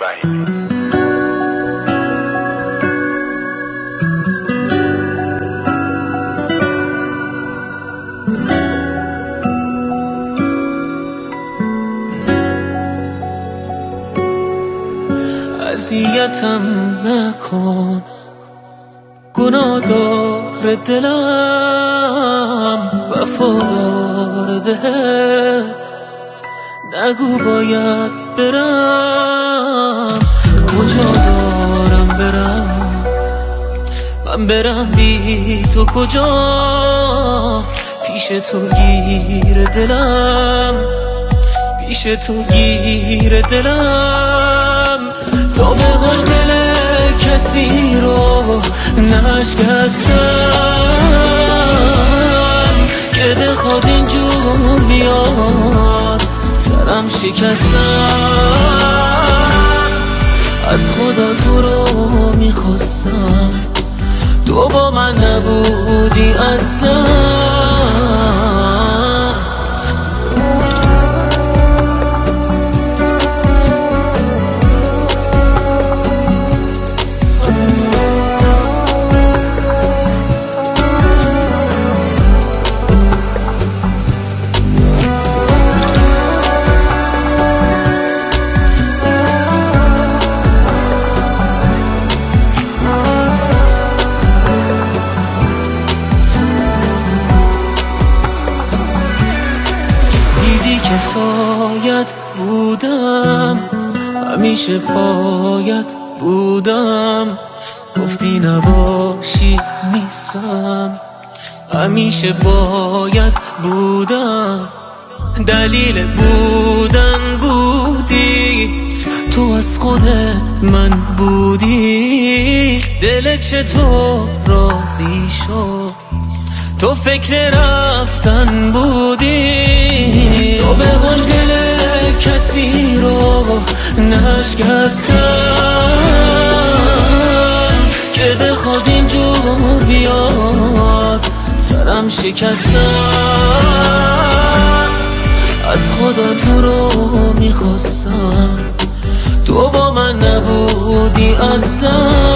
فهیمی. اذیتم نکن، گناه داره دلم، وفادار بهت، نگو باید برم. کجا دارم برم؟ من برم بی تو کجا؟ پیش تو گیر دلم، پیش تو گیر دلم. تو به قول دل کسی رو نشکستم که بخواد اینجور بیاد سرم شکستم. از خدا تو رو میخواستم، تو با من نبودی اصلا. که سایت بودم، همیشه پایت بودم. گفتی نباشی نیستم، همیشه باید بودم. دلیل بودن بودی، تو از خود من بودی. دل چطور راضی شد، تو فکر رفتن بودی. تو به قول دل کسی رو نشکستم که بخواد اینجور بیاد سرم شکستم. از خدا تو رو میخواستم، تو با من نبودی اصلا.